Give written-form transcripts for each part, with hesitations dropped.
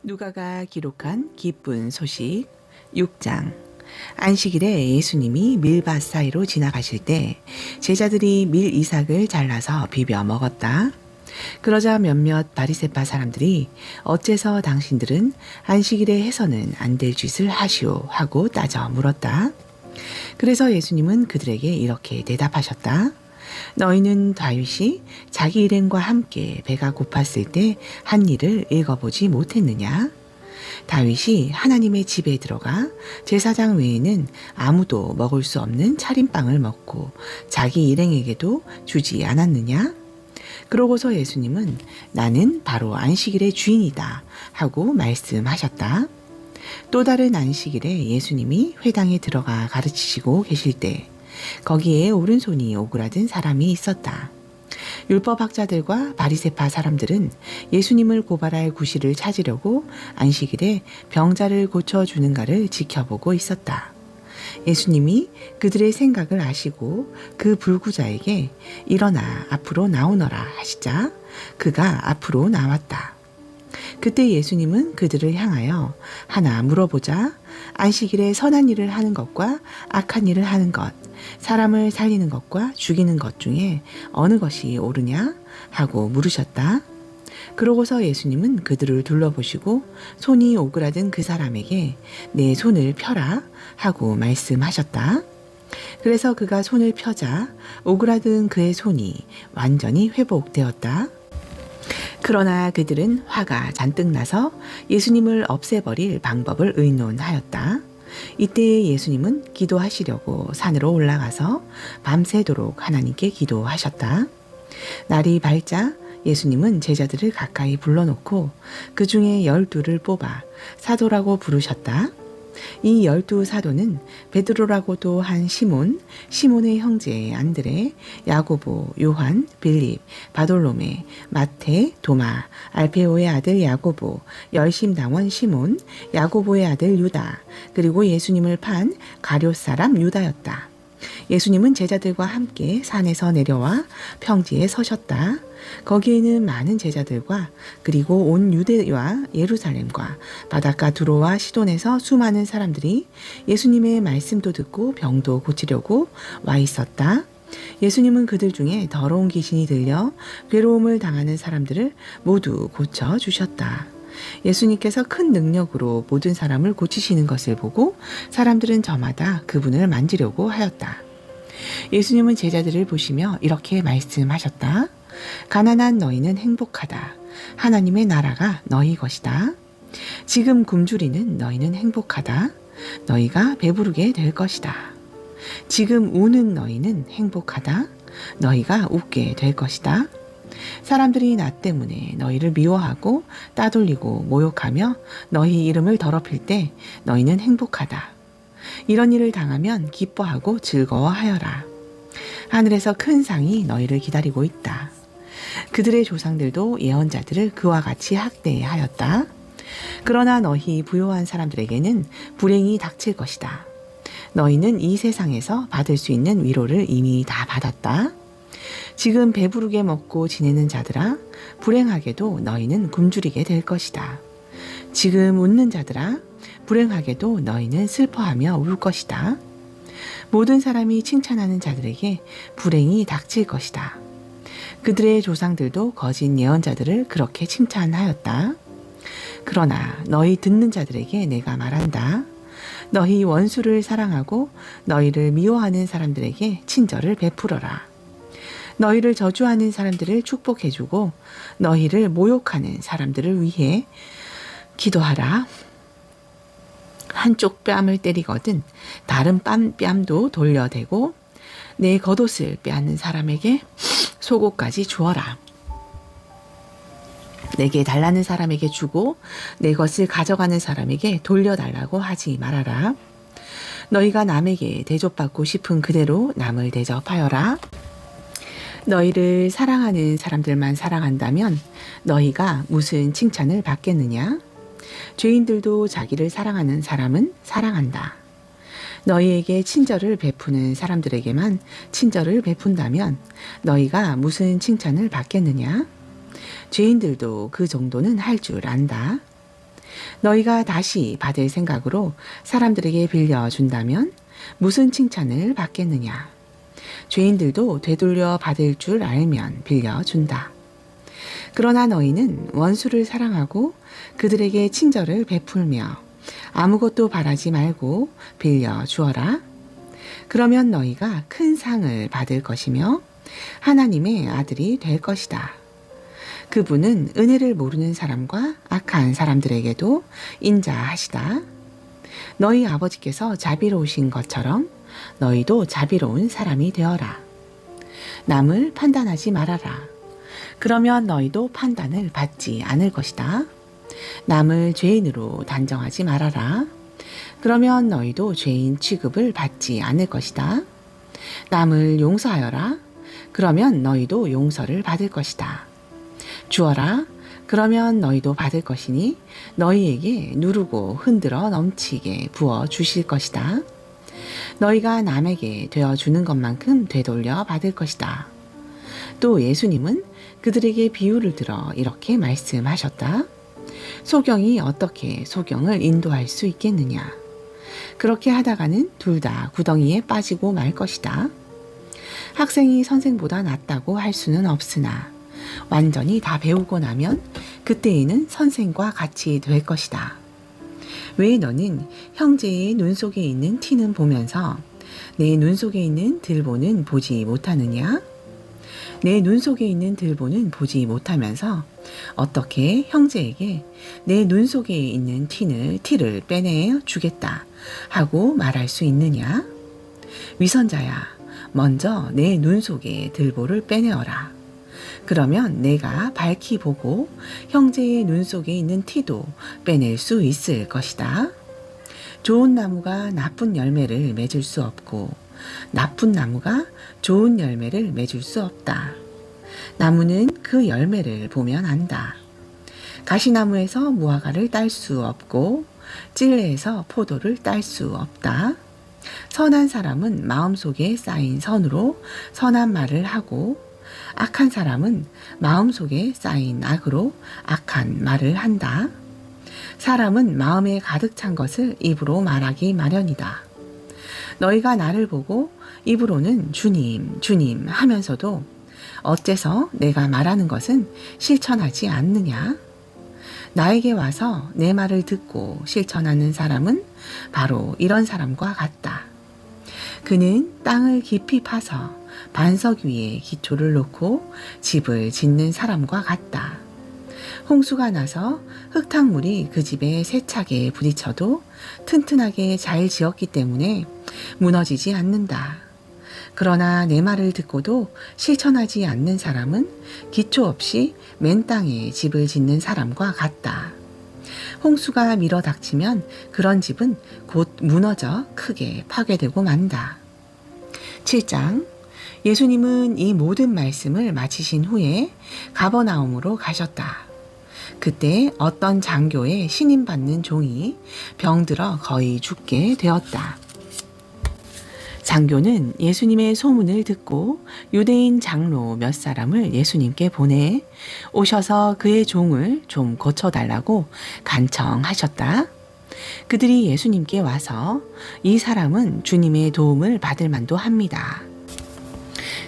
누가가 기록한 기쁜 소식 6장. 안식일에 예수님이 밀밭 사이로 지나가실 때 제자들이 밀 이삭을 잘라서 비벼 먹었다. 그러자 몇몇 바리새파 사람들이 어째서 당신들은 안식일에 해서는 안 될 짓을 하시오 하고 따져 물었다. 그래서 예수님은 그들에게 이렇게 대답하셨다. 너희는 다윗이 자기 일행과 함께 배가 고팠을 때 한 일을 읽어보지 못했느냐? 다윗이 하나님의 집에 들어가 제사장 외에는 아무도 먹을 수 없는 차림빵을 먹고 자기 일행에게도 주지 않았느냐? 그러고서 예수님은 나는 바로 안식일의 주인이다 하고 말씀하셨다. 또 다른 안식일에 예수님이 회당에 들어가 가르치시고 계실 때 거기에 오른손이 오그라든 사람이 있었다. 율법학자들과 바리새파 사람들은 예수님을 고발할 구실을 찾으려고 안식일에 병자를 고쳐주는가를 지켜보고 있었다. 예수님이 그들의 생각을 아시고 그 불구자에게 일어나 앞으로 나오너라 하시자 그가 앞으로 나왔다. 그때 예수님은 그들을 향하여 하나 물어보자. 안식일에 선한 일을 하는 것과 악한 일을 하는 것, 사람을 살리는 것과 죽이는 것 중에 어느 것이 옳으냐? 하고 물으셨다. 그러고서 예수님은 그들을 둘러보시고 손이 오그라든 그 사람에게 내 손을 펴라 하고 말씀하셨다. 그래서 그가 손을 펴자 오그라든 그의 손이 완전히 회복되었다. 그러나 그들은 화가 잔뜩 나서 예수님을 없애버릴 방법을 의논하였다. 이때 예수님은 기도하시려고 산으로 올라가서 밤새도록 하나님께 기도하셨다. 날이 밝자 예수님은 제자들을 가까이 불러놓고 그 중에 12를 뽑아 사도라고 부르셨다. 이 12 사도는 베드로라고도 한 시몬, 시몬의 형제 안드레, 야고보, 요한, 빌립, 바돌로메, 마태, 도마, 알페오의 아들 야고보, 열심당원 시몬, 야고보의 아들 유다, 그리고 예수님을 판 가룟 사람 유다였다. 예수님은 제자들과 함께 산에서 내려와 평지에 서셨다. 거기에는 많은 제자들과 그리고 온 유대와 예루살렘과 바닷가 두로와 시돈에서 수많은 사람들이 예수님의 말씀도 듣고 병도 고치려고 와 있었다. 예수님은 그들 중에 더러운 귀신이 들려 괴로움을 당하는 사람들을 모두 고쳐주셨다. 예수님께서 큰 능력으로 모든 사람을 고치시는 것을 보고 사람들은 저마다 그분을 만지려고 하였다. 예수님은 제자들을 보시며 이렇게 말씀하셨다. 가난한 너희는 행복하다. 하나님의 나라가 너희 것이다. 지금 굶주리는 너희는 행복하다. 너희가 배부르게 될 것이다. 지금 우는 너희는 행복하다. 너희가 웃게 될 것이다. 사람들이 나 때문에 너희를 미워하고 따돌리고 모욕하며 너희 이름을 더럽힐 때 너희는 행복하다. 이런 일을 당하면 기뻐하고 즐거워하여라. 하늘에서 큰 상이 너희를 기다리고 있다. 그들의 조상들도 예언자들을 그와 같이 학대하였다. 그러나 너희 부요한 사람들에게는 불행이 닥칠 것이다. 너희는 이 세상에서 받을 수 있는 위로를 이미 다 받았다. 지금 배부르게 먹고 지내는 자들아, 불행하게도 너희는 굶주리게 될 것이다. 지금 웃는 자들아, 불행하게도 너희는 슬퍼하며 울 것이다. 모든 사람이 칭찬하는 자들에게 불행이 닥칠 것이다. 그들의 조상들도 거짓 예언자들을 그렇게 칭찬하였다. 그러나 너희 듣는 자들에게 내가 말한다. 너희 원수를 사랑하고 너희를 미워하는 사람들에게 친절을 베풀어라. 너희를 저주하는 사람들을 축복해주고 너희를 모욕하는 사람들을 위해 기도하라. 한쪽 뺨을 때리거든 다른 뺨도 돌려대고 내 겉옷을 빼앗는 사람에게 속옷까지 주어라. 내게 달라는 사람에게 주고 내 것을 가져가는 사람에게 돌려달라고 하지 말아라. 너희가 남에게 대접받고 싶은 그대로 남을 대접하여라. 너희를 사랑하는 사람들만 사랑한다면 너희가 무슨 칭찬을 받겠느냐? 죄인들도 자기를 사랑하는 사람은 사랑한다. 너희에게 친절을 베푸는 사람들에게만 친절을 베푼다면 너희가 무슨 칭찬을 받겠느냐? 죄인들도 그 정도는 할 줄 안다. 너희가 다시 받을 생각으로 사람들에게 빌려준다면 무슨 칭찬을 받겠느냐? 죄인들도 되돌려 받을 줄 알면 빌려준다. 그러나 너희는 원수를 사랑하고 그들에게 친절을 베풀며 아무것도 바라지 말고 빌려주어라. 그러면 너희가 큰 상을 받을 것이며 하나님의 아들이 될 것이다. 그분은 은혜를 모르는 사람과 악한 사람들에게도 인자하시다. 너희 아버지께서 자비로우신 것처럼 너희도 자비로운 사람이 되어라. 남을 판단하지 말아라. 그러면 너희도 판단을 받지 않을 것이다. 남을 죄인으로 단정하지 말아라. 그러면 너희도 죄인 취급을 받지 않을 것이다. 남을 용서하여라. 그러면 너희도 용서를 받을 것이다. 주어라. 그러면 너희도 받을 것이니 너희에게 누르고 흔들어 넘치게 부어 주실 것이다. 너희가 남에게 되어주는 것만큼 되돌려 받을 것이다. 또 예수님은 그들에게 비유를 들어 이렇게 말씀하셨다. 소경이 어떻게 소경을 인도할 수 있겠느냐? 그렇게 하다가는 둘 다 구덩이에 빠지고 말 것이다. 학생이 선생보다 낫다고 할 수는 없으나 완전히 다 배우고 나면 그때에는 선생과 같이 될 것이다. 왜 너는 형제의 눈 속에 있는 티는 보면서 내 눈 속에 있는 들보는 보지 못하느냐? 내 눈 속에 있는 들보는 보지 못하면서 어떻게 형제에게 내 눈 속에 있는 티를 빼내 주겠다 하고 말할 수 있느냐? 위선자야, 먼저 내 눈 속에 들보를 빼내어라. 그러면 내가 밝히 보고 형제의 눈 속에 있는 티도 빼낼 수 있을 것이다. 좋은 나무가 나쁜 열매를 맺을 수 없고 나쁜 나무가 좋은 열매를 맺을 수 없다. 나무는 그 열매를 보면 안다. 가시나무에서 무화과를 딸 수 없고 찔레에서 포도를 딸 수 없다. 선한 사람은 마음속에 쌓인 선으로 선한 말을 하고 악한 사람은 마음속에 쌓인 악으로 악한 말을 한다. 사람은 마음에 가득 찬 것을 입으로 말하기 마련이다. 너희가 나를 보고 입으로는 주님, 주님 하면서도 어째서 내가 말하는 것은 실천하지 않느냐? 나에게 와서 내 말을 듣고 실천하는 사람은 바로 이런 사람과 같다. 그는 땅을 깊이 파서 반석 위에 기초를 놓고 집을 짓는 사람과 같다. 홍수가 나서 흙탕물이 그 집에 세차게 부딪혀도 튼튼하게 잘 지었기 때문에 무너지지 않는다. 그러나 내 말을 듣고도 실천하지 않는 사람은 기초 없이 맨 땅에 집을 짓는 사람과 같다. 홍수가 밀어닥치면 그런 집은 곧 무너져 크게 파괴되고 만다. 7장. 예수님은 이 모든 말씀을 마치신 후에 가버나움으로 가셨다. 그때 어떤 장교의 신임받는 종이 병들어 거의 죽게 되었다. 장교는 예수님의 소문을 듣고 유대인 장로 몇 사람을 예수님께 보내 오셔서 그의 종을 좀 고쳐달라고 간청하셨다. 그들이 예수님께 와서 이 사람은 주님의 도움을 받을 만도 합니다.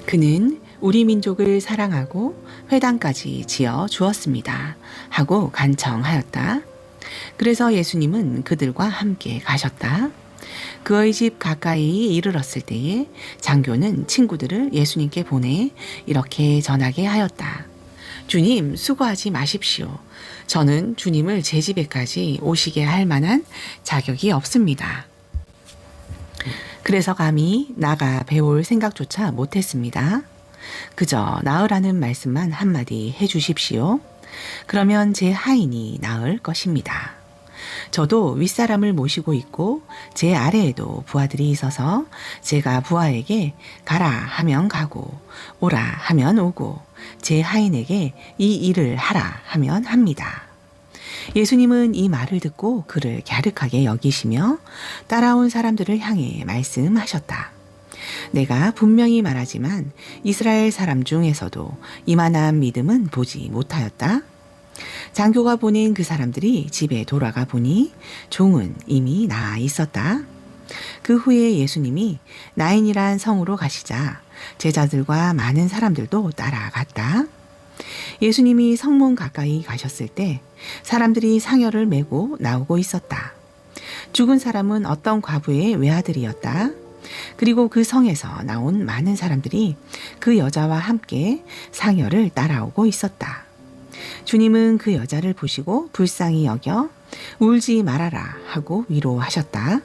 그는 우리 민족을 사랑하고 회당까지 지어 주었습니다. 하고 간청하였다. 그래서 예수님은 그들과 함께 가셨다. 그의 집 가까이 이르렀을 때에 장교는 친구들을 예수님께 보내 이렇게 전하게 하였다. 주님, 수고하지 마십시오. 저는 주님을 제 집에까지 오시게 할 만한 자격이 없습니다. 그래서 감히 나가 배울 생각조차 못했습니다. 그저 나으라는 말씀만 한마디 해주십시오. 그러면 제 하인이 나을 것입니다. 저도 윗사람을 모시고 있고 제 아래에도 부하들이 있어서 제가 부하에게 가라 하면 가고 오라 하면 오고 제 하인에게 이 일을 하라 하면 합니다. 예수님은 이 말을 듣고 그를 갸륵하게 여기시며 따라온 사람들을 향해 말씀하셨다. 내가 분명히 말하지만 이스라엘 사람 중에서도 이만한 믿음은 보지 못하였다. 장교가 보낸 그 사람들이 집에 돌아가 보니 종은 이미 나아 있었다. 그 후에 예수님이 나인이란 성으로 가시자 제자들과 많은 사람들도 따라갔다. 예수님이 성문 가까이 가셨을 때 사람들이 상여를 메고 나오고 있었다. 죽은 사람은 어떤 과부의 외아들이었다. 그리고 그 성에서 나온 많은 사람들이 그 여자와 함께 상여를 따라오고 있었다. 주님은 그 여자를 보시고 불쌍히 여겨 울지 말아라 하고 위로하셨다.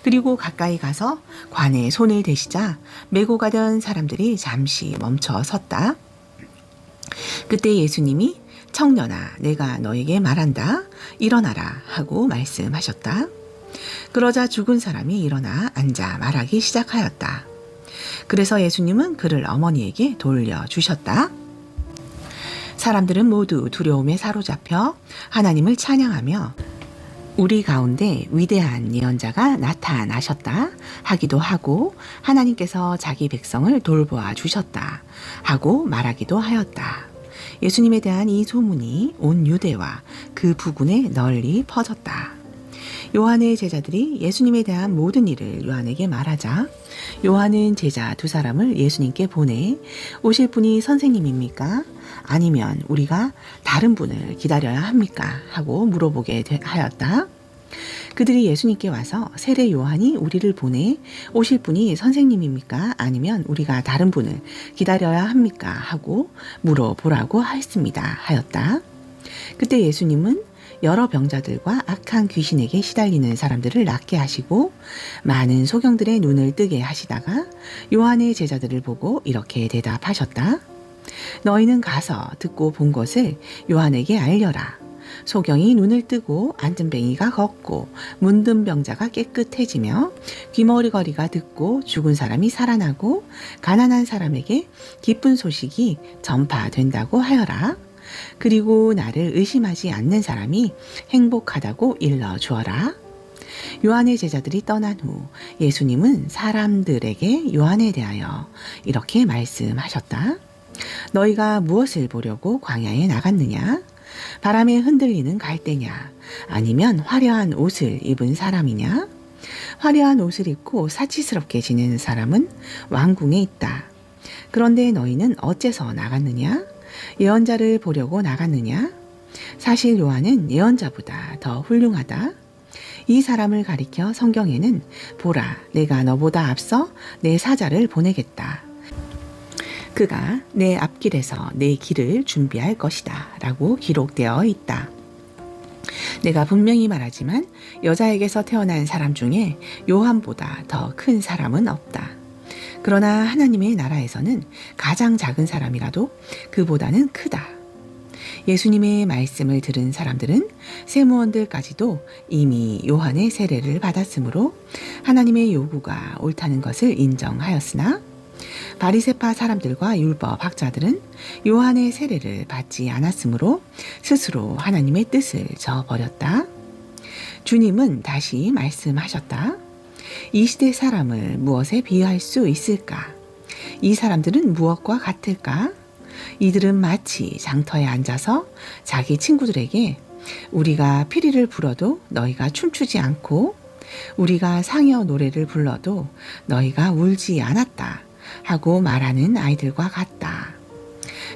그리고 가까이 가서 관에 손을 대시자 메고 가던 사람들이 잠시 멈춰 섰다. 그때 예수님이 청년아, 내가 너에게 말한다. 일어나라 하고 말씀하셨다. 그러자 죽은 사람이 일어나 앉아 말하기 시작하였다. 그래서 예수님은 그를 어머니에게 돌려주셨다. 사람들은 모두 두려움에 사로잡혀 하나님을 찬양하며 우리 가운데 위대한 예언자가 나타나셨다 하기도 하고 하나님께서 자기 백성을 돌보아 주셨다 하고 말하기도 하였다. 예수님에 대한 이 소문이 온 유대와 그 부근에 널리 퍼졌다. 요한의 제자들이 예수님에 대한 모든 일을 요한에게 말하자 요한은 제자 두 사람을 예수님께 보내 오실 분이 선생님입니까? 아니면 우리가 다른 분을 기다려야 합니까? 하고 물어보게 하였다. 그들이 예수님께 와서 세례 요한이 우리를 보내 오실 분이 선생님입니까? 아니면 우리가 다른 분을 기다려야 합니까? 하고 물어보라고 하였습니다. 하였다. 그때 예수님은 여러 병자들과 악한 귀신에게 시달리는 사람들을 낫게 하시고 많은 소경들의 눈을 뜨게 하시다가 요한의 제자들을 보고 이렇게 대답하셨다. 너희는 가서 듣고 본 것을 요한에게 알려라. 소경이 눈을 뜨고 안전뱅이가 걷고 문든 병자가 깨끗해지며 귀머리거리가 듣고 죽은 사람이 살아나고 가난한 사람에게 기쁜 소식이 전파된다고 하여라. 그리고 나를 의심하지 않는 사람이 행복하다고 일러주어라. 요한의 제자들이 떠난 후 예수님은 사람들에게 요한에 대하여 이렇게 말씀하셨다. 너희가 무엇을 보려고 광야에 나갔느냐? 바람에 흔들리는 갈대냐? 아니면 화려한 옷을 입은 사람이냐? 화려한 옷을 입고 사치스럽게 지내는 사람은 왕궁에 있다. 그런데 너희는 어째서 나갔느냐? 예언자를 보려고 나갔느냐? 사실 요한은 예언자보다 더 훌륭하다. 이 사람을 가리켜 성경에는 보라, 내가 너보다 앞서 내 사자를 보내겠다. 그가 내 앞길에서 내 길을 준비할 것이다 라고 기록되어 있다. 내가 분명히 말하지만 여자에게서 태어난 사람 중에 요한보다 더 큰 사람은 없다. 그러나 하나님의 나라에서는 가장 작은 사람이라도 그보다는 크다. 예수님의 말씀을 들은 사람들은 세무원들까지도 이미 요한의 세례를 받았으므로 하나님의 요구가 옳다는 것을 인정하였으나 바리새파 사람들과 율법 학자들은 요한의 세례를 받지 않았으므로 스스로 하나님의 뜻을 저버렸다. 주님은 다시 말씀하셨다. 이 시대 사람을 무엇에 비유할 수 있을까? 이 사람들은 무엇과 같을까? 이들은 마치 장터에 앉아서 자기 친구들에게 우리가 피리를 불어도 너희가 춤추지 않고 우리가 상여 노래를 불러도 너희가 울지 않았다 하고 말하는 아이들과 같다.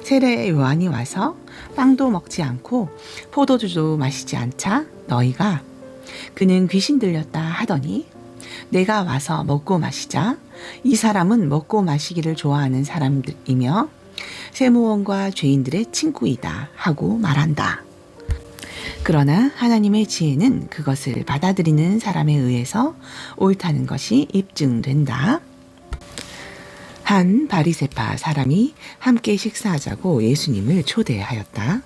세례 요한이 와서 빵도 먹지 않고 포도주도 마시지 않자 너희가 그는 귀신 들렸다 하더니 내가 와서 먹고 마시자 이 사람은 먹고 마시기를 좋아하는 사람이며 세무원과 죄인들의 친구이다 하고 말한다. 그러나 하나님의 지혜는 그것을 받아들이는 사람에 의해서 옳다는 것이 입증된다. 한 바리새파 사람이 함께 식사하자고 예수님을 초대하였다.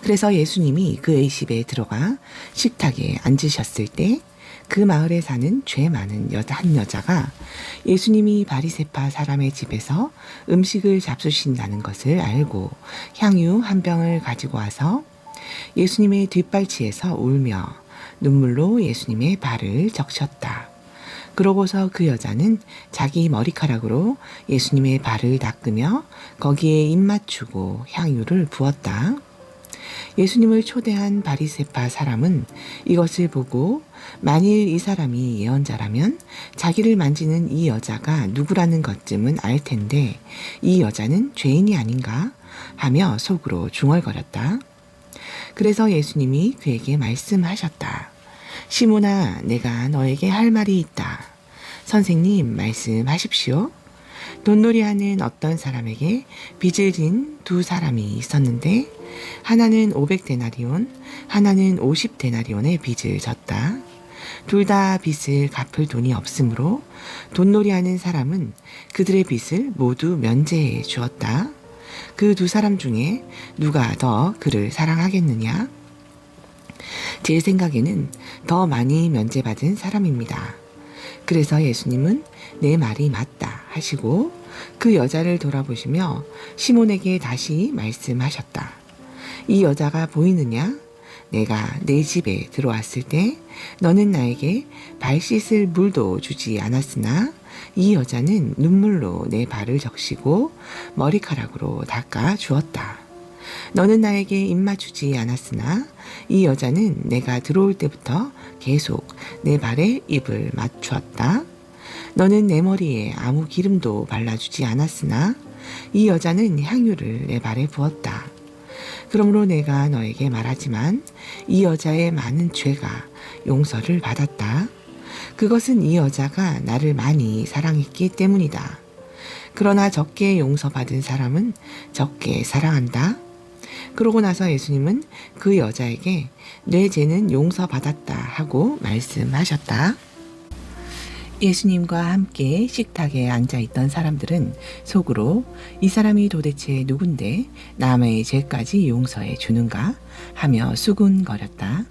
그래서 예수님이 그의 집에 들어가 식탁에 앉으셨을 때 그 마을에 사는 죄 많은 한 여자가 예수님이 바리새파 사람의 집에서 음식을 잡수신다는 것을 알고 향유 한 병을 가지고 와서 예수님의 뒷발치에서 울며 눈물로 예수님의 발을 적셨다. 그러고서 그 여자는 자기 머리카락으로 예수님의 발을 닦으며 거기에 입 맞추고 향유를 부었다. 예수님을 초대한 바리새파 사람은 이것을 보고 만일 이 사람이 예언자라면 자기를 만지는 이 여자가 누구라는 것쯤은 알 텐데 이 여자는 죄인이 아닌가 하며 속으로 중얼거렸다. 그래서 예수님이 그에게 말씀하셨다. 시몬아, 내가 너에게 할 말이 있다. 선생님, 말씀하십시오. 돈놀이하는 어떤 사람에게 빚을 진 두 사람이 있었는데 하나는 500데나리온, 하나는 50데나리온의 빚을 졌다. 둘 다 빚을 갚을 돈이 없으므로 돈놀이하는 사람은 그들의 빚을 모두 면제해 주었다. 그 두 사람 중에 누가 더 그를 사랑하겠느냐? 제 생각에는 더 많이 면제받은 사람입니다. 그래서 예수님은 내 말이 맞다 하시고 그 여자를 돌아보시며 시몬에게 다시 말씀하셨다. 이 여자가 보이느냐? 내가 내 집에 들어왔을 때 너는 나에게 발 씻을 물도 주지 않았으나 이 여자는 눈물로 내 발을 적시고 머리카락으로 닦아 주었다. 너는 나에게 입 맞추지 않았으나 이 여자는 내가 들어올 때부터 계속 내 발에 입을 맞추었다. 너는 내 머리에 아무 기름도 발라주지 않았으나 이 여자는 향유를 내 발에 부었다. 그러므로 내가 너에게 말하지만 이 여자의 많은 죄가 용서를 받았다. 그것은 이 여자가 나를 많이 사랑했기 때문이다. 그러나 적게 용서받은 사람은 적게 사랑한다. 그러고 나서 예수님은 그 여자에게 내 죄는 용서받았다 하고 말씀하셨다. 예수님과 함께 식탁에 앉아있던 사람들은 속으로 이 사람이 도대체 누군데 남의 죄까지 용서해 주는가 하며 수군거렸다.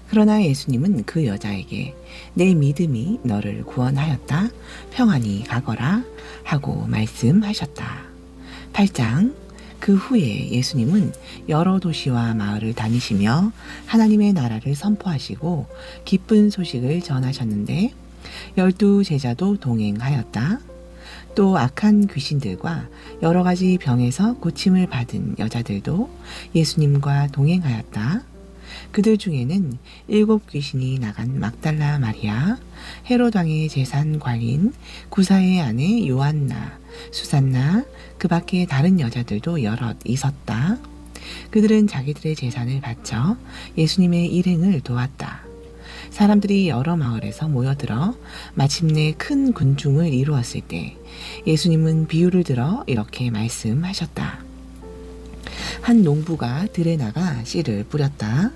그러나 예수님은 그 여자에게 내 믿음이 너를 구원하였다. 평안히 가거라 하고 말씀하셨다. 8장. 그 후에 예수님은 여러 도시와 마을을 다니시며 하나님의 나라를 선포하시고 기쁜 소식을 전하셨는데 12 제자도 동행하였다. 또 악한 귀신들과 여러 가지 병에서 고침을 받은 여자들도 예수님과 동행하였다. 그들 중에는 7 귀신이 나간 막달라 마리아, 헤롯 왕의 재산 관리인 구사의 아내 요한나, 수산나, 그 밖에 다른 여자들도 여럿 있었다. 그들은 자기들의 재산을 바쳐 예수님의 일행을 도왔다. 사람들이 여러 마을에서 모여들어 마침내 큰 군중을 이루었을 때 예수님은 비유를 들어 이렇게 말씀하셨다. 한 농부가 들에 나가 씨를 뿌렸다.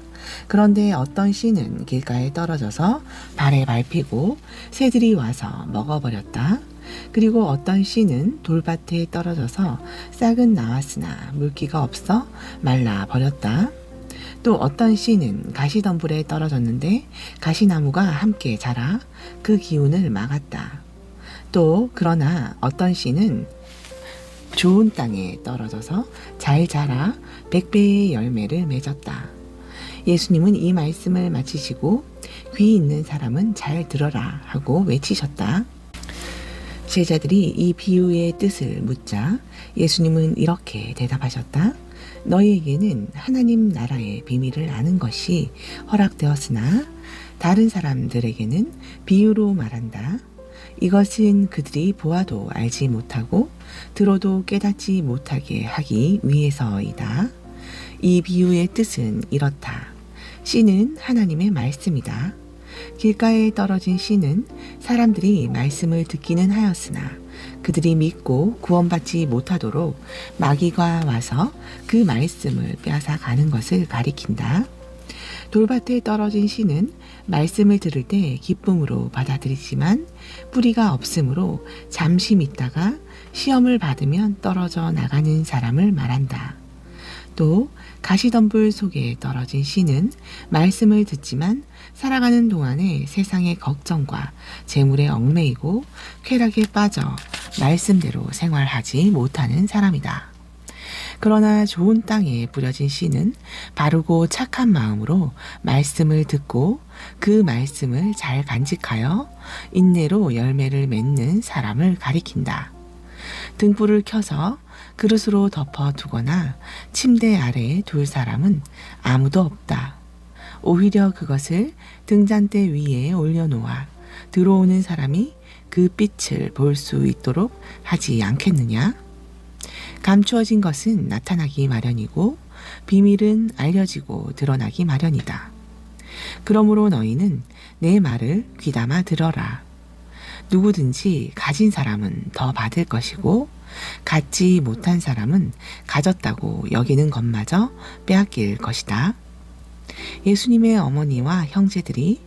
그런데 어떤 씨는 길가에 떨어져서 발에 밟히고 새들이 와서 먹어버렸다. 그리고 어떤 씨는 돌밭에 떨어져서 싹은 나왔으나 물기가 없어 말라버렸다. 또 어떤 씨는 가시덤불에 떨어졌는데 가시나무가 함께 자라 그 기운을 막았다. 또 그러나 어떤 씨는 좋은 땅에 떨어져서 잘 자라 100배의 열매를 맺었다. 예수님은 이 말씀을 마치시고 귀 있는 사람은 잘 들어라 하고 외치셨다. 제자들이 이 비유의 뜻을 묻자 예수님은 이렇게 대답하셨다. 너희에게는 하나님 나라의 비밀을 아는 것이 허락되었으나 다른 사람들에게는 비유로 말한다. 이것은 그들이 보아도 알지 못하고 들어도 깨닫지 못하게 하기 위해서이다. 이 비유의 뜻은 이렇다. 씨는 하나님의 말씀이다. 길가에 떨어진 씨는 사람들이 말씀을 듣기는 하였으나 그들이 믿고 구원받지 못하도록 마귀가 와서 그 말씀을 빼앗아 가는 것을 가리킨다. 돌밭에 떨어진 씨는 말씀을 들을 때 기쁨으로 받아들이지만 뿌리가 없으므로 잠시 믿다가 시험을 받으면 떨어져 나가는 사람을 말한다. 또 가시덤불 속에 떨어진 씨는 말씀을 듣지만 살아가는 동안에 세상의 걱정과 재물에 얽매이고 쾌락에 빠져 말씀대로 생활하지 못하는 사람이다. 그러나 좋은 땅에 뿌려진 씨는 바르고 착한 마음으로 말씀을 듣고 그 말씀을 잘 간직하여 인내로 열매를 맺는 사람을 가리킨다. 등불을 켜서 그릇으로 덮어두거나 침대 아래에 둘 사람은 아무도 없다. 오히려 그것을 등잔대 위에 올려놓아 들어오는 사람이 그 빛을 볼 수 있도록 하지 않겠느냐? 감추어진 것은 나타나기 마련이고 비밀은 알려지고 드러나기 마련이다. 그러므로 너희는 내 말을 귀담아 들어라. 누구든지 가진 사람은 더 받을 것이고 갖지 못한 사람은 가졌다고 여기는 것마저 빼앗길 것이다. 예수님의 어머니와 형제들이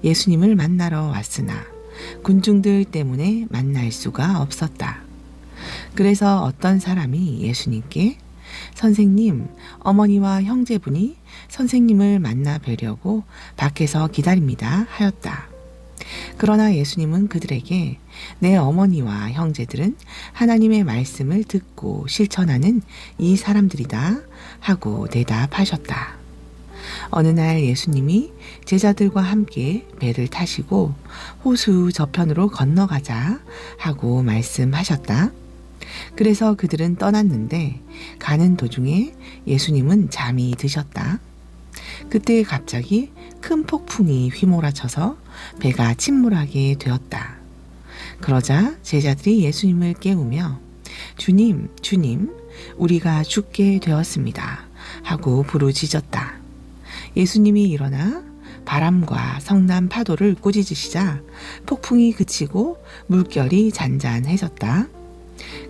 예수님을 만나러 왔으나 군중들 때문에 만날 수가 없었다. 그래서 어떤 사람이 예수님께 선생님, 어머니와 형제분이 선생님을 만나 뵈려고 밖에서 기다립니다 하였다. 그러나 예수님은 그들에게 내 어머니와 형제들은 하나님의 말씀을 듣고 실천하는 이 사람들이다 하고 대답하셨다. 어느 날 예수님이 제자들과 함께 배를 타시고 호수 저편으로 건너가자 하고 말씀하셨다. 그래서 그들은 떠났는데 가는 도중에 예수님은 잠이 드셨다. 그때 갑자기 큰 폭풍이 휘몰아쳐서 배가 침몰하게 되었다. 그러자 제자들이 예수님을 깨우며 주님, 주님, 우리가 죽게 되었습니다 하고 부르짖었다. 예수님이 일어나 바람과 성난 파도를 꾸짖으시자 폭풍이 그치고 물결이 잔잔해졌다.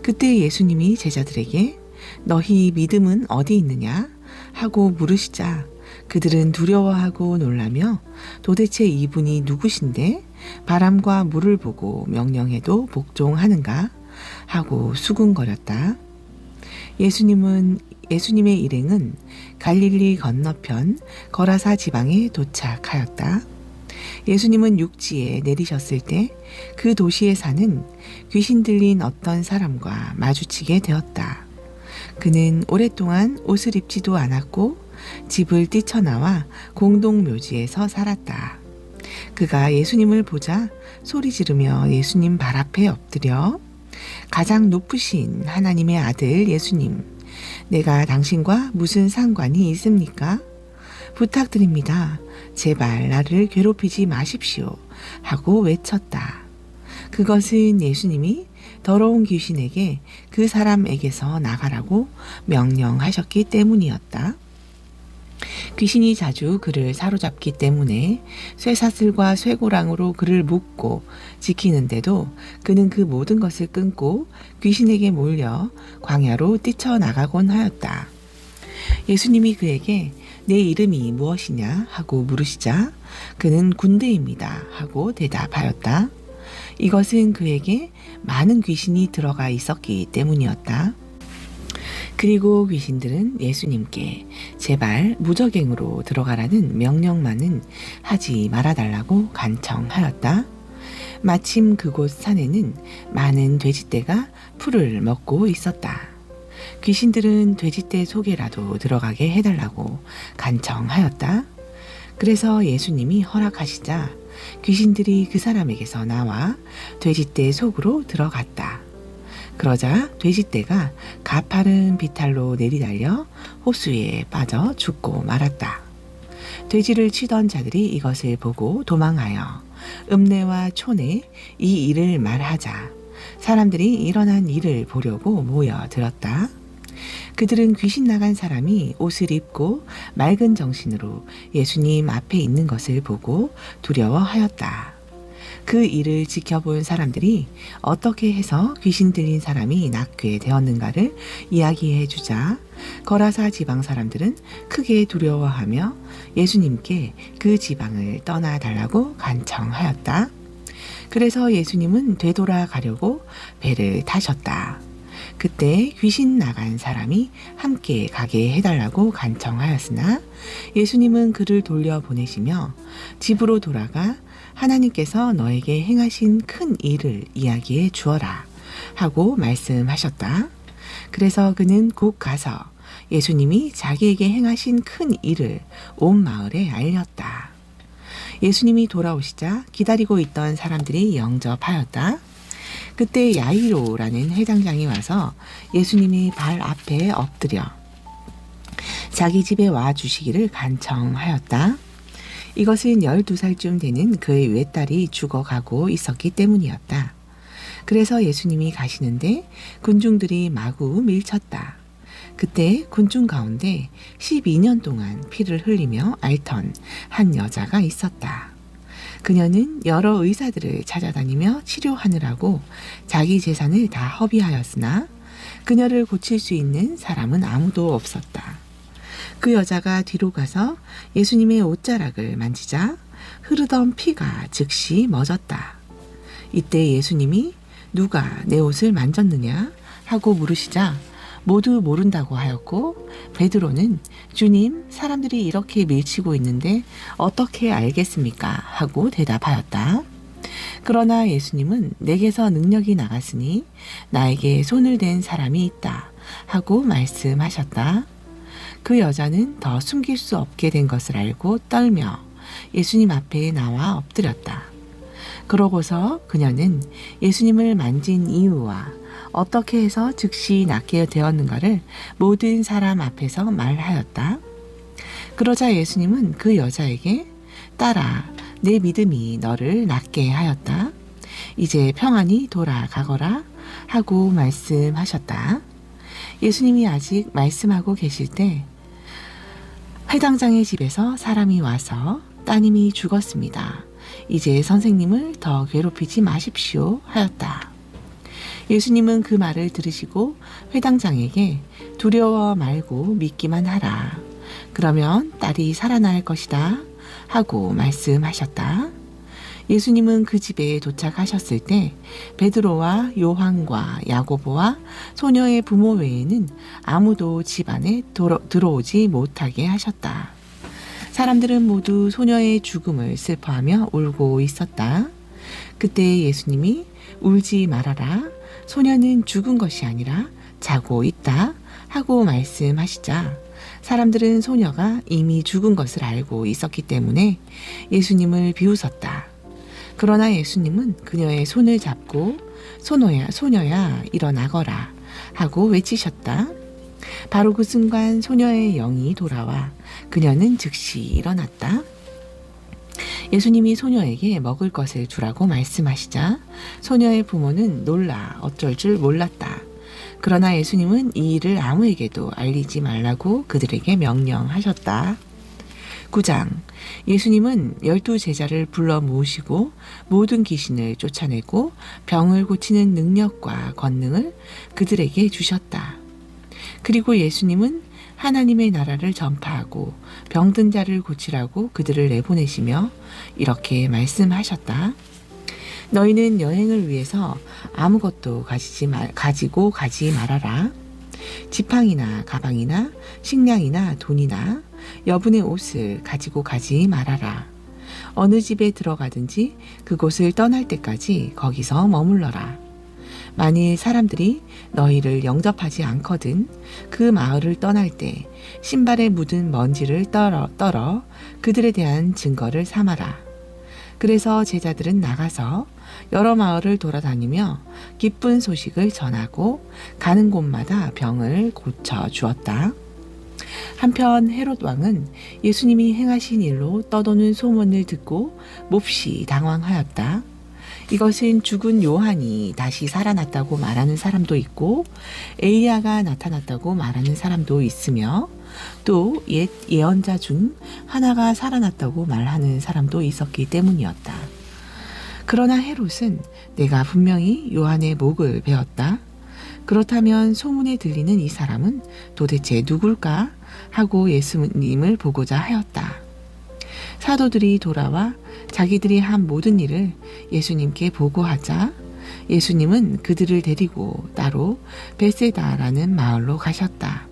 그때 예수님이 제자들에게 너희 믿음은 어디 있느냐 하고 물으시자 그들은 두려워하고 놀라며 도대체 이분이 누구신데 바람과 물을 보고 명령해도 복종하는가 하고 수군거렸다. 예수님의 일행은 갈릴리 건너편 거라사 지방에 도착하였다. 예수님은 육지에 내리셨을 때 그 도시에 사는 귀신 들린 어떤 사람과 마주치게 되었다. 그는 오랫동안 옷을 입지도 않았고 집을 뛰쳐나와 공동묘지에서 살았다. 그가 예수님을 보자 소리 지르며 예수님 발 앞에 엎드려 가장 높으신 하나님의 아들 예수님, 내가 당신과 무슨 상관이 있습니까? 부탁드립니다. 제발 나를 괴롭히지 마십시오. 하고 외쳤다. 그것은 예수님이 더러운 귀신에게 그 사람에게서 나가라고 명령하셨기 때문이었다. 귀신이 자주 그를 사로잡기 때문에 쇠사슬과 쇠고랑으로 그를 묶고 지키는데도 그는 그 모든 것을 끊고 귀신에게 몰려 광야로 뛰쳐나가곤 하였다. 예수님이 그에게 내 이름이 무엇이냐 하고 물으시자 그는 군대입니다 하고 대답하였다. 이것은 그에게 많은 귀신이 들어가 있었기 때문이었다. 그리고 귀신들은 예수님께 제발 무적행으로 들어가라는 명령만은 하지 말아달라고 간청하였다. 마침 그곳 산에는 많은 돼지떼가 풀을 먹고 있었다. 귀신들은 돼지떼 속에라도 들어가게 해달라고 간청하였다. 그래서 예수님이 허락하시자 귀신들이 그 사람에게서 나와 돼지떼 속으로 들어갔다. 그러자 돼지떼가 가파른 비탈로 내리달려 호수에 빠져 죽고 말았다. 돼지를 치던 자들이 이것을 보고 도망하여 읍내와 촌에 이 일을 말하자 사람들이 일어난 일을 보려고 모여들었다. 그들은 귀신 나간 사람이 옷을 입고 맑은 정신으로 예수님 앞에 있는 것을 보고 두려워하였다. 그 일을 지켜본 사람들이 어떻게 해서 귀신 들린 사람이 낫게 되었는가를 이야기해 주자 거라사 지방 사람들은 크게 두려워하며 예수님께 그 지방을 떠나달라고 간청하였다. 그래서 예수님은 되돌아가려고 배를 타셨다. 그때 귀신 나간 사람이 함께 가게 해달라고 간청하였으나 예수님은 그를 돌려보내시며 집으로 돌아가 하나님께서 너에게 행하신 큰 일을 이야기해 주어라 하고 말씀하셨다. 그래서 그는 곧 가서 예수님이 자기에게 행하신 큰 일을 온 마을에 알렸다. 예수님이 돌아오시자 기다리고 있던 사람들이 영접하였다. 그때 야이로라는 회당장이 와서 예수님의 발 앞에 엎드려 자기 집에 와 주시기를 간청하였다. 이것은 12살쯤 되는 그의 외딸이 죽어가고 있었기 때문이었다. 그래서 예수님이 가시는데 군중들이 마구 밀쳤다. 그때 군중 가운데 12년 동안 피를 흘리며 앓던 한 여자가 있었다. 그녀는 여러 의사들을 찾아다니며 치료하느라고 자기 재산을 다 허비하였으나 그녀를 고칠 수 있는 사람은 아무도 없었다. 그 여자가 뒤로 가서 예수님의 옷자락을 만지자 흐르던 피가 즉시 멎었다. 이때 예수님이 누가 내 옷을 만졌느냐 하고 물으시자 모두 모른다고 하였고 베드로는 주님, 사람들이 이렇게 밀치고 있는데 어떻게 알겠습니까? 하고 대답하였다. 그러나 예수님은 내게서 능력이 나갔으니 나에게 손을 댄 사람이 있다 하고 말씀하셨다. 그 여자는 더 숨길 수 없게 된 것을 알고 떨며 예수님 앞에 나와 엎드렸다. 그러고서 그녀는 예수님을 만진 이유와 어떻게 해서 즉시 낫게 되었는가를 모든 사람 앞에서 말하였다. 그러자 예수님은 그 여자에게 딸아, 내 믿음이 너를 낫게 하였다. 이제 평안히 돌아가거라 하고 말씀하셨다. 예수님이 아직 말씀하고 계실 때 회당장의 집에서 사람이 와서 따님이 죽었습니다. 이제 선생님을 더 괴롭히지 마십시오 하였다. 예수님은 그 말을 들으시고 회당장에게 두려워 말고 믿기만 하라. 그러면 딸이 살아날 것이다 하고 말씀하셨다. 예수님은 그 집에 도착하셨을 때 베드로와 요한과 야고보와 소녀의 부모 외에는 아무도 집 안에 들어오지 못하게 하셨다. 사람들은 모두 소녀의 죽음을 슬퍼하며 울고 있었다. 그때 예수님이 울지 말아라. 소녀는 죽은 것이 아니라 자고 있다 하고 말씀하시자 사람들은 소녀가 이미 죽은 것을 알고 있었기 때문에 예수님을 비웃었다. 그러나 예수님은 그녀의 손을 잡고 소녀야 일어나거라 하고 외치셨다. 바로 그 순간 소녀의 영이 돌아와 그녀는 즉시 일어났다. 예수님이 소녀에게 먹을 것을 주라고 말씀하시자 소녀의 부모는 놀라 어쩔 줄 몰랐다. 그러나 예수님은 이 일을 아무에게도 알리지 말라고 그들에게 명령하셨다. 9장 예수님은 12제자를 불러 모으시고 모든 귀신을 쫓아내고 병을 고치는 능력과 권능을 그들에게 주셨다. 그리고 예수님은 하나님의 나라를 전파하고 병든 자를 고치라고 그들을 내보내시며 이렇게 말씀하셨다. 너희는 여행을 위해서 아무것도 가지고 가지 말아라. 지팡이나 가방이나 식량이나 돈이나 여분의 옷을 가지고 가지 말아라. 어느 집에 들어가든지 그곳을 떠날 때까지 거기서 머물러라. 만일 사람들이 너희를 영접하지 않거든 그 마을을 떠날 때 신발에 묻은 먼지를 떨어 그들에 대한 증거를 삼아라. 그래서 제자들은 나가서 여러 마을을 돌아다니며 기쁜 소식을 전하고 가는 곳마다 병을 고쳐 주었다. 한편 헤롯 왕은 예수님이 행하신 일로 떠도는 소문을 듣고 몹시 당황하였다. 이것은 죽은 요한이 다시 살아났다고 말하는 사람도 있고 엘리야가 나타났다고 말하는 사람도 있으며 또 옛 예언자 중 하나가 살아났다고 말하는 사람도 있었기 때문이었다. 그러나 헤롯은 내가 분명히 요한의 목을 베었다. 그렇다면 소문에 들리는 이 사람은 도대체 누굴까? 하고 예수님을 보고자 하였다. 사도들이 돌아와 자기들이 한 모든 일을 예수님께 보고하자 예수님은 그들을 데리고 따로 벳세다라는 마을로 가셨다.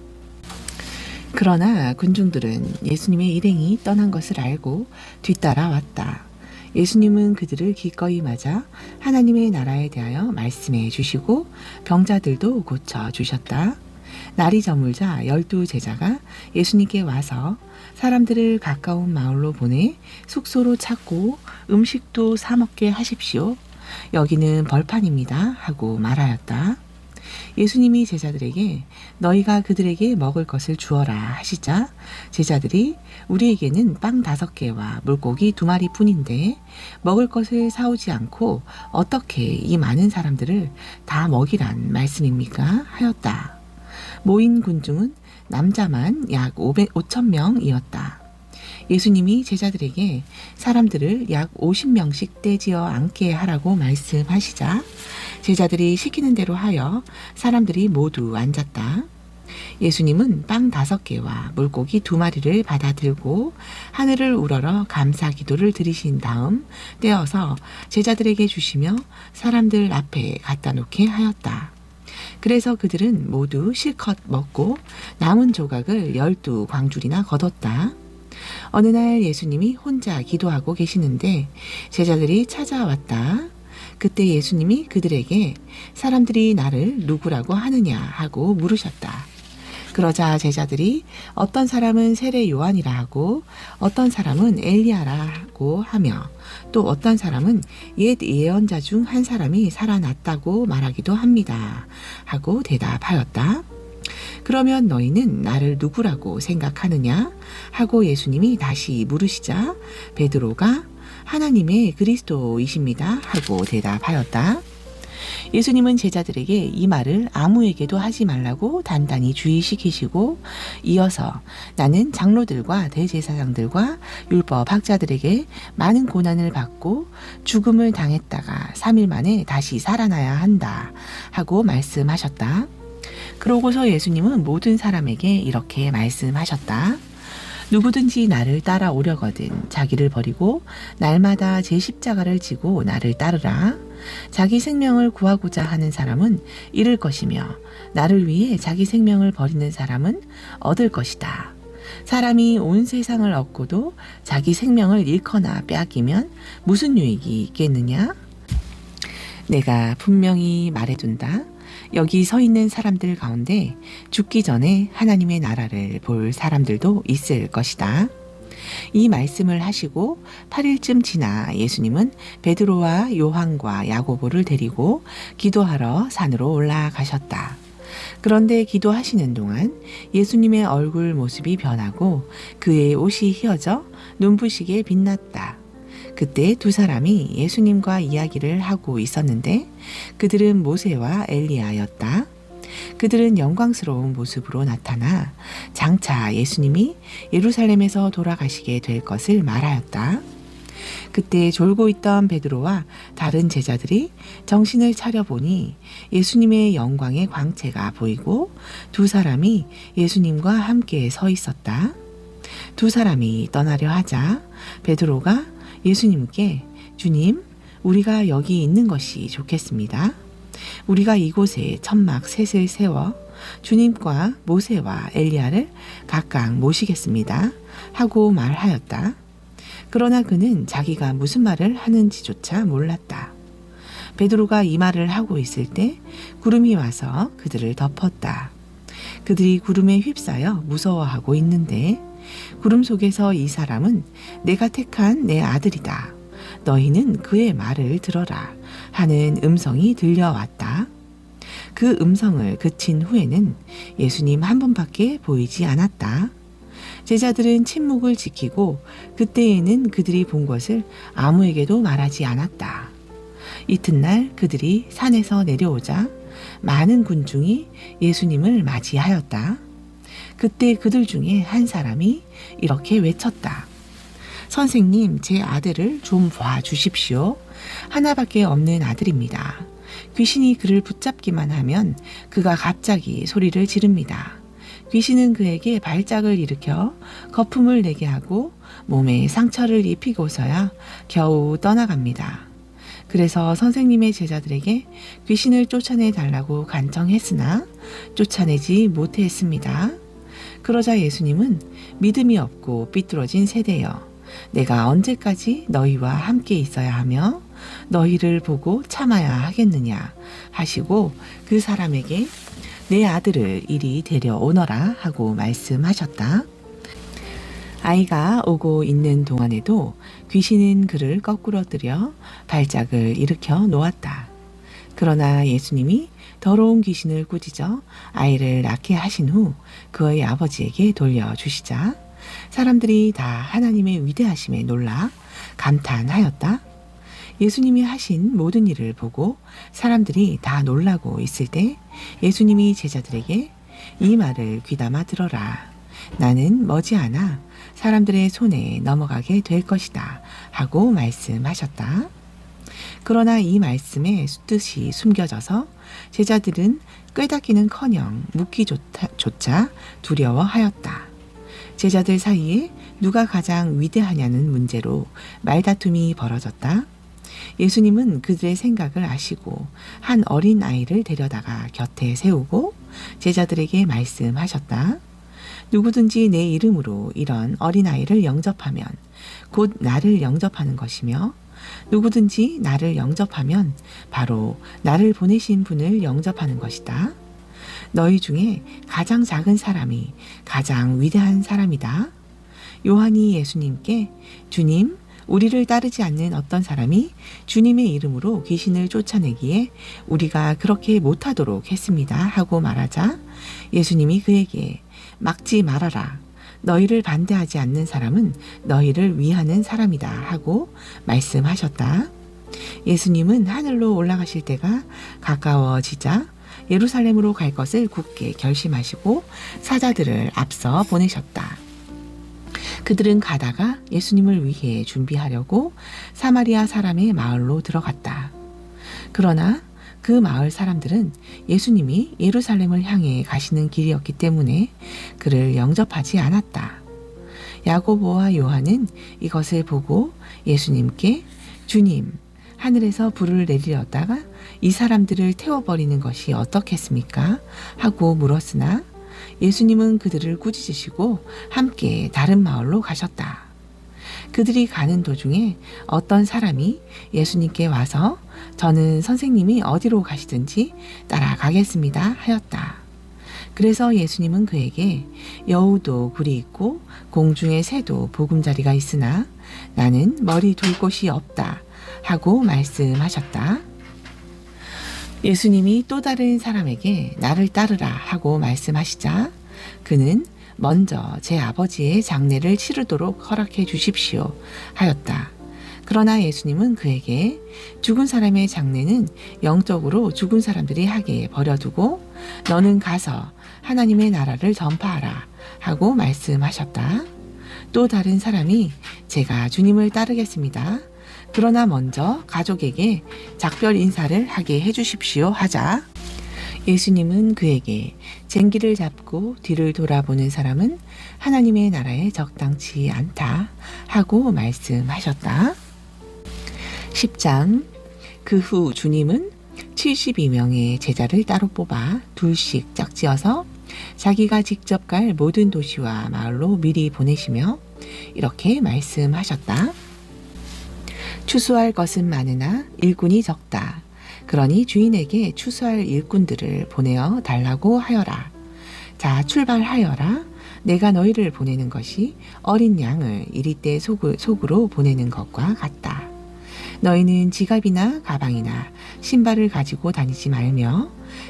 그러나 군중들은 예수님의 일행이 떠난 것을 알고 뒤따라 왔다. 예수님은 그들을 기꺼이 맞아 하나님의 나라에 대하여 말씀해 주시고 병자들도 고쳐 주셨다. 날이 저물자 12제자가 예수님께 와서 사람들을 가까운 마을로 보내 숙소로 찾고 음식도 사 먹게 하십시오 여기는 벌판입니다 하고 말하였다. 예수님이 제자들에게 너희가 그들에게 먹을 것을 주어라 하시자 제자들이 우리에게는 빵 5개와 물고기 2마리 뿐인데 먹을 것을 사오지 않고 어떻게 이 많은 사람들을 다 먹이란 말씀입니까? 하였다. 모인 군중은 남자만 약 5,000명이었다. 예수님이 제자들에게 사람들을 약 50명씩 떼지어 앉게 하라고 말씀하시자 제자들이 시키는 대로 하여 사람들이 모두 앉았다. 예수님은 빵 5개와 물고기 2마리를 받아 들고 하늘을 우러러 감사 기도를 드리신 다음 떼어서 제자들에게 주시며 사람들 앞에 갖다 놓게 하였다. 그래서 그들은 모두 실컷 먹고 남은 조각을 12광줄이나 거뒀다. 어느 날 예수님이 혼자 기도하고 계시는데 제자들이 찾아왔다. 그때 예수님이 그들에게 사람들이 나를 누구라고 하느냐 하고 물으셨다. 그러자 제자들이 어떤 사람은 세례 요한이라 하고 어떤 사람은 엘리야라고 하며 또 어떤 사람은 옛 예언자 중 한 사람이 살아났다고 말하기도 합니다 하고 대답하였다. 그러면 너희는 나를 누구라고 생각하느냐 하고 예수님이 다시 물으시자 베드로가 하나님의 그리스도이십니다 하고 대답하였다. 예수님은 제자들에게 이 말을 아무에게도 하지 말라고 단단히 주의시키시고 이어서 나는 장로들과 대제사장들과 율법 학자들에게 많은 고난을 받고 죽음을 당했다가 3일 만에 다시 살아나야 한다 하고 말씀하셨다. 그러고서 예수님은 모든 사람에게 이렇게 말씀하셨다. 누구든지 나를 따라오려거든 자기를 버리고 날마다 제 십자가를 지고 나를 따르라. 자기 생명을 구하고자 하는 사람은 잃을 것이며 나를 위해 자기 생명을 버리는 사람은 얻을 것이다. 사람이 온 세상을 얻고도 자기 생명을 잃거나 빼앗기면 무슨 유익이 있겠느냐? 내가 분명히 말해둔다. 여기 서 있는 사람들 가운데 죽기 전에 하나님의 나라를 볼 사람들도 있을 것이다. 이 말씀을 하시고 8일쯤 지나 예수님은 베드로와 요한과 야고보를 데리고 기도하러 산으로 올라가셨다. 그런데 기도하시는 동안 예수님의 얼굴 모습이 변하고 그의 옷이 휘어져 눈부시게 빛났다. 그때 2사람이 예수님과 이야기를 하고 있었는데 그들은 모세와 엘리야였다. 그들은 영광스러운 모습으로 나타나 장차 예수님이 예루살렘에서 돌아가시게 될 것을 말하였다. 그때 졸고 있던 베드로와 다른 제자들이 정신을 차려보니 예수님의 영광의 광채가 보이고 2사람이 예수님과 함께 서 있었다. 2사람이 떠나려 하자 베드로가 예수님께 주님, 우리가 여기 있는 것이 좋겠습니다. 우리가 이곳에 천막 셋을 세워 주님과 모세와 엘리야를 각각 모시겠습니다 하고 말하였다. 그러나 그는 자기가 무슨 말을 하는지조차 몰랐다. 베드로가 이 말을 하고 있을 때 구름이 와서 그들을 덮었다. 그들이 구름에 휩싸여 무서워하고 있는데 구름 속에서 이 사람은 내가 택한 내 아들이다. 너희는 그의 말을 들어라 하는 음성이 들려왔다. 그 음성을 그친 후에는 예수님 한 분밖에 보이지 않았다. 제자들은 침묵을 지키고 그때에는 그들이 본 것을 아무에게도 말하지 않았다. 이튿날 그들이 산에서 내려오자 많은 군중이 예수님을 맞이하였다. 그때 그들 중에 한 사람이 이렇게 외쳤다. 선생님, 제 아들을 좀 봐주십시오. 하나밖에 없는 아들입니다. 귀신이 그를 붙잡기만 하면 그가 갑자기 소리를 지릅니다. 귀신은 그에게 발작을 일으켜 거품을 내게 하고 몸에 상처를 입히고서야 겨우 떠나갑니다. 그래서 선생님의 제자들에게 귀신을 쫓아내 달라고 간청했으나 쫓아내지 못했습니다. 그러자 예수님은 믿음이 없고 삐뚤어진 세대여, 내가 언제까지 너희와 함께 있어야 하며 너희를 보고 참아야 하겠느냐 하시고 그 사람에게 내 아들을 이리 데려오너라 하고 말씀하셨다. 아이가 오고 있는 동안에도 귀신은 그를 거꾸러뜨려 발작을 일으켜 놓았다. 그러나 예수님이 더러운 귀신을 꾸짖어 아이를 낳게 하신 후 그의 아버지에게 돌려주시자 사람들이 다 하나님의 위대하심에 놀라 감탄하였다. 예수님이 하신 모든 일을 보고 사람들이 다 놀라고 있을 때 예수님이 제자들에게 이 말을 귀담아 들어라. 나는 머지않아 사람들의 손에 넘어가게 될 것이다 하고 말씀하셨다. 그러나 이 말씀에 뜻이 숨겨져서 제자들은 꾀닫기는커녕 묻기조차 두려워하였다. 제자들 사이에 누가 가장 위대하냐는 문제로 말다툼이 벌어졌다. 예수님은 그들의 생각을 아시고 한 어린 아이를 데려다가 곁에 세우고 제자들에게 말씀하셨다. 누구든지 내 이름으로 이런 어린아이를 영접하면 곧 나를 영접하는 것이며 누구든지 나를 영접하면 바로 나를 보내신 분을 영접하는 것이다. 너희 중에 가장 작은 사람이 가장 위대한 사람이다. 요한이 예수님께 주님, 우리를 따르지 않는 어떤 사람이 주님의 이름으로 귀신을 쫓아내기에 우리가 그렇게 못하도록 했습니다 하고 말하자 예수님이 그에게 막지 말아라. 너희를 반대하지 않는 사람은 너희를 위하는 사람이다 하고 말씀하셨다. 예수님은 하늘로 올라가실 때가 가까워지자 예루살렘으로 갈 것을 굳게 결심하시고 사자들을 앞서 보내셨다. 그들은 가다가 예수님을 위해 준비하려고 사마리아 사람의 마을로 들어갔다. 그러나 그 마을 사람들은 예수님이 예루살렘을 향해 가시는 길이었기 때문에 그를 영접하지 않았다. 야고보와 요한은 이것을 보고 예수님께 주님, 하늘에서 불을 내리려다가 이 사람들을 태워버리는 것이 어떻겠습니까? 하고 물었으나 예수님은 그들을 꾸짖으시고 함께 다른 마을로 가셨다. 그들이 가는 도중에 어떤 사람이 예수님께 와서 저는 선생님이 어디로 가시든지 따라가겠습니다 하였다. 그래서 예수님은 그에게 여우도 굴이 있고 공중의 새도 보금자리가 있으나 나는 머리 둘 곳이 없다 하고 말씀하셨다. 예수님이 또 다른 사람에게 나를 따르라 하고 말씀하시자 그는 먼저 제 아버지의 장례를 치르도록 허락해 주십시오 하였다. 그러나 예수님은 그에게 죽은 사람의 장례는 영적으로 죽은 사람들이 하게 버려두고 너는 가서 하나님의 나라를 전파하라 하고 말씀하셨다. 또 다른 사람이 제가 주님을 따르겠습니다. 그러나 먼저 가족에게 작별 인사를 하게 해주십시오 하자 예수님은 그에게 쟁기를 잡고 뒤를 돌아보는 사람은 하나님의 나라에 적당치 않다 하고 말씀하셨다. 10장 그 후 주님은 72명의 제자를 따로 뽑아 둘씩 짝지어서 자기가 직접 갈 모든 도시와 마을로 미리 보내시며 이렇게 말씀하셨다. 추수할 것은 많으나 일꾼이 적다. 그러니 주인에게 추수할 일꾼들을 보내어 달라고 하여라. 자, 출발하여라. 내가 너희를 보내는 것이 어린 양을 이리떼 속으로 보내는 것과 같다. 너희는 지갑이나 가방이나 신발을 가지고 다니지 말며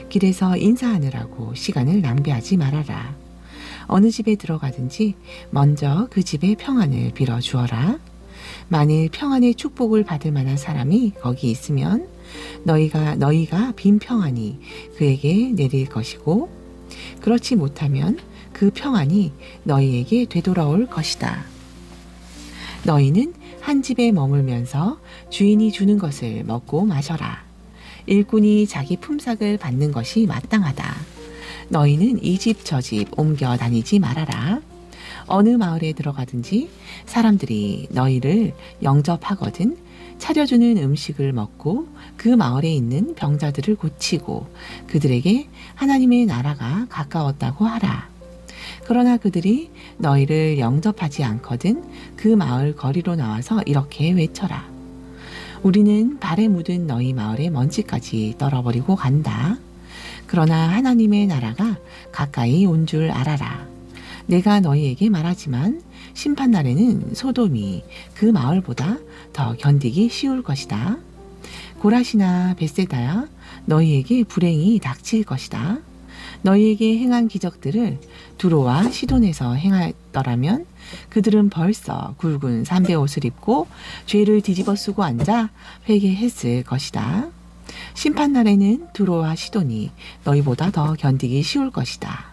길에서 인사하느라고 시간을 낭비하지 말아라. 어느 집에 들어가든지 먼저 그 집의 평안을 빌어 주어라. 만일 평안의 축복을 받을 만한 사람이 거기 있으면 너희가 빈 평안이 그에게 내릴 것이고 그렇지 못하면 그 평안이 너희에게 되돌아올 것이다. 너희는 한 집에 머물면서 주인이 주는 것을 먹고 마셔라. 일꾼이 자기 품삯을 받는 것이 마땅하다. 너희는 이 집 저 집 옮겨 다니지 말아라. 어느 마을에 들어가든지 사람들이 너희를 영접하거든 차려주는 음식을 먹고 그 마을에 있는 병자들을 고치고 그들에게 하나님의 나라가 가까웠다고 하라. 그러나 그들이 너희를 영접하지 않거든 그 마을 거리로 나와서 이렇게 외쳐라. 우리는 발에 묻은 너희 마을의 먼지까지 떨어버리고 간다. 그러나 하나님의 나라가 가까이 온 줄 알아라. 내가 너희에게 말하지만 심판날에는 소돔이 그 마을보다 더 견디기 쉬울 것이다. 고라시나 벳세다야, 너희에게 불행이 닥칠 것이다. 너희에게 행한 기적들을 두로와 시돈에서 행하였더라면 그들은 벌써 굵은 삼배 옷을 입고 죄를 뒤집어 쓰고 앉아 회개했을 것이다. 심판날에는 두로와 시돈이 너희보다 더 견디기 쉬울 것이다.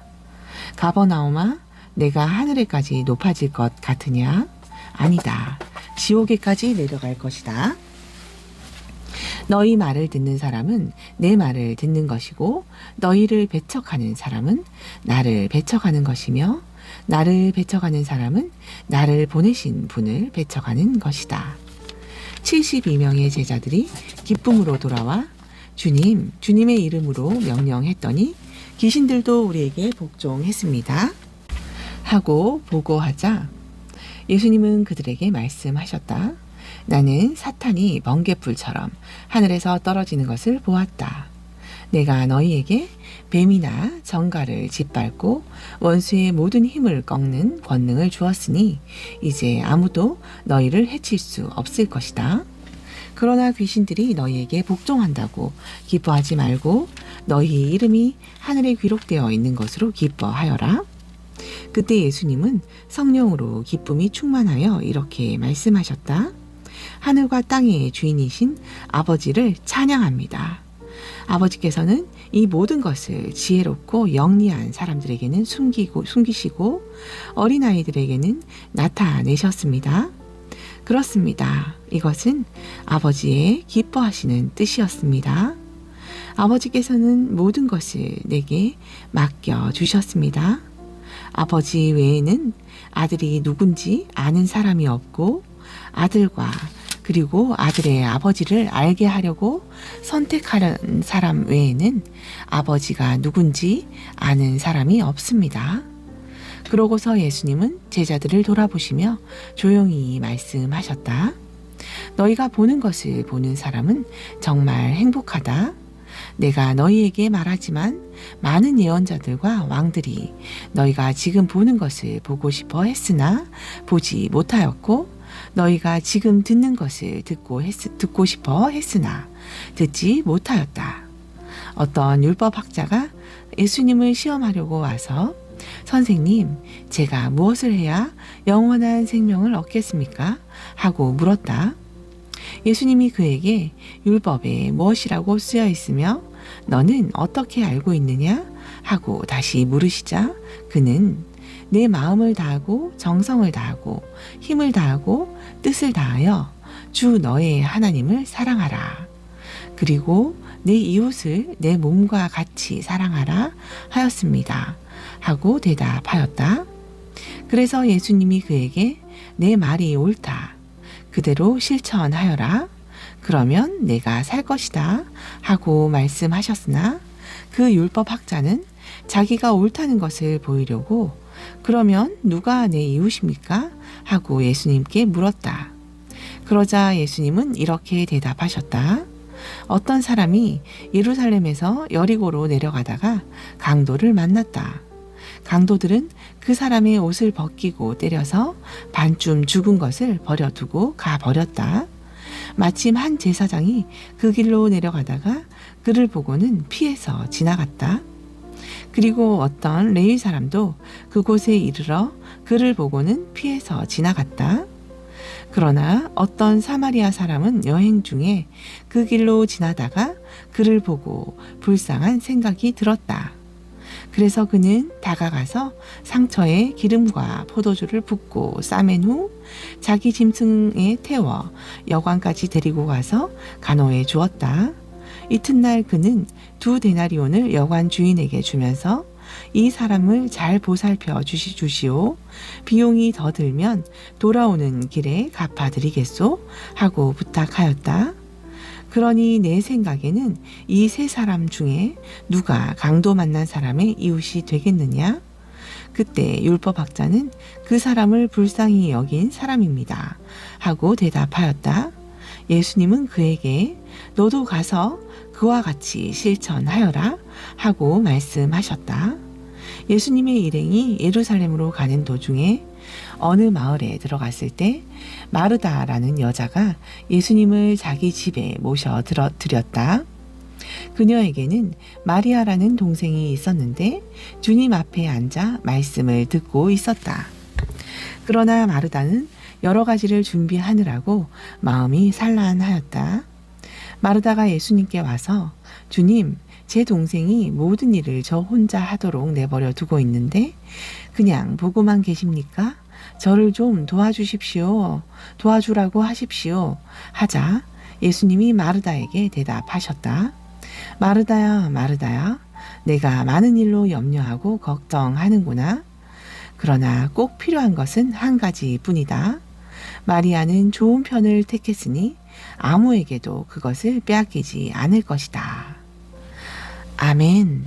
가버나움아, 내가 하늘에까지 높아질 것 같으냐? 아니다. 지옥에까지 내려갈 것이다. 너희 말을 듣는 사람은 내 말을 듣는 것이고 너희를 배척하는 사람은 나를 배척하는 것이며 나를 배척하는 사람은 나를 보내신 분을 배척하는 것이다. 72명의 제자들이 기쁨으로 돌아와 주님, 주님의 이름으로 명령했더니 귀신들도 우리에게 복종했습니다. 하고 보고하자 예수님은 그들에게 말씀하셨다. 나는 사탄이 번개불처럼 하늘에서 떨어지는 것을 보았다. 내가 너희에게 뱀이나 정갈을 짓밟고 원수의 모든 힘을 꺾는 권능을 주었으니 이제 아무도 너희를 해칠 수 없을 것이다. 그러나 귀신들이 너희에게 복종한다고 기뻐하지 말고 너희 이름이 하늘에 기록되어 있는 것으로 기뻐하여라. 그때 예수님은 성령으로 기쁨이 충만하여 이렇게 말씀하셨다. 하늘과 땅의 주인이신 아버지를 찬양합니다. 아버지께서는 이 모든 것을 지혜롭고 영리한 사람들에게는 숨기시고 어린아이들에게는 나타내셨습니다. 그렇습니다. 이것은 아버지의 기뻐하시는 뜻이었습니다. 아버지께서는 모든 것을 내게 맡겨주셨습니다. 아버지 외에는 아들이 누군지 아는 사람이 없고 아들과 그리고 아들의 아버지를 알게 하려고 선택하는 사람 외에는 아버지가 누군지 아는 사람이 없습니다. 그러고서 예수님은 제자들을 돌아보시며 조용히 말씀하셨다. 너희가 보는 것을 보는 사람은 정말 행복하다. 내가 너희에게 말하지만 많은 예언자들과 왕들이 너희가 지금 보는 것을 보고 싶어 했으나 보지 못하였고 너희가 지금 듣는 것을 듣고 싶어 했으나 듣지 못하였다. 어떤 율법학자가 예수님을 시험하려고 와서 선생님, 제가 무엇을 해야 영원한 생명을 얻겠습니까? 하고 물었다. 예수님이 그에게 율법에 무엇이라고 쓰여 있으며 너는 어떻게 알고 있느냐? 하고 다시 물으시자 그는 내 마음을 다하고 정성을 다하고 힘을 다하고 뜻을 다하여 주 너의 하나님을 사랑하라. 그리고 내 이웃을 내 몸과 같이 사랑하라 하였습니다. 하고 대답하였다. 그래서 예수님이 그에게 내 말이 옳다. 그대로 실천하여라. 그러면 내가 살 것이다. 하고 말씀하셨으나 그 율법학자는 자기가 옳다는 것을 보이려고 그러면 누가 내 이웃입니까? 하고 예수님께 물었다. 그러자 예수님은 이렇게 대답하셨다. 어떤 사람이 예루살렘에서 여리고로 내려가다가 강도를 만났다. 강도들은 그 사람의 옷을 벗기고 때려서 반쯤 죽은 것을 버려두고 가버렸다. 마침 한 제사장이 그 길로 내려가다가 그를 보고는 피해서 지나갔다. 그리고 어떤 레위 사람도 그곳에 이르러 그를 보고는 피해서 지나갔다. 그러나 어떤 사마리아 사람은 여행 중에 그 길로 지나다가 그를 보고 불쌍한 생각이 들었다. 그래서 그는 다가가서 상처에 기름과 포도주를 붓고 싸맨 후 자기 짐승에 태워 여관까지 데리고 가서 간호해 주었다. 이튿날 그는 2데나리온을 여관 주인에게 주면서 이 사람을 잘 보살펴 주시오. 비용이 더 들면 돌아오는 길에 갚아드리겠소? 하고 부탁하였다. 그러니 내 생각에는 이 세 사람 중에 누가 강도 만난 사람의 이웃이 되겠느냐? 그때 율법학자는 그 사람을 불쌍히 여긴 사람입니다. 하고 대답하였다. 예수님은 그에게 너도 가서 그와 같이 실천하여라 하고 말씀하셨다. 예수님의 일행이 예루살렘으로 가는 도중에 어느 마을에 들어갔을 때 마르다라는 여자가 예수님을 자기 집에 모셔 드렸다. 그녀에게는 마리아라는 동생이 있었는데 주님 앞에 앉아 말씀을 듣고 있었다. 그러나 마르다는 여러 가지를 준비하느라고 마음이 산란하였다. 마르다가 예수님께 와서 주님, 제 동생이 모든 일을 저 혼자 하도록 내버려 두고 있는데 그냥 보고만 계십니까? 저를 좀 도와주십시오. 도와주라고 하십시오. 하자 예수님이 마르다에게 대답하셨다. 마르다야, 마르다야, 내가 많은 일로 염려하고 걱정하는구나. 그러나 꼭 필요한 것은 한 가지뿐이다. 마리아는 좋은 편을 택했으니 아무에게도 그것을 빼앗기지 않을 것이다. 아멘.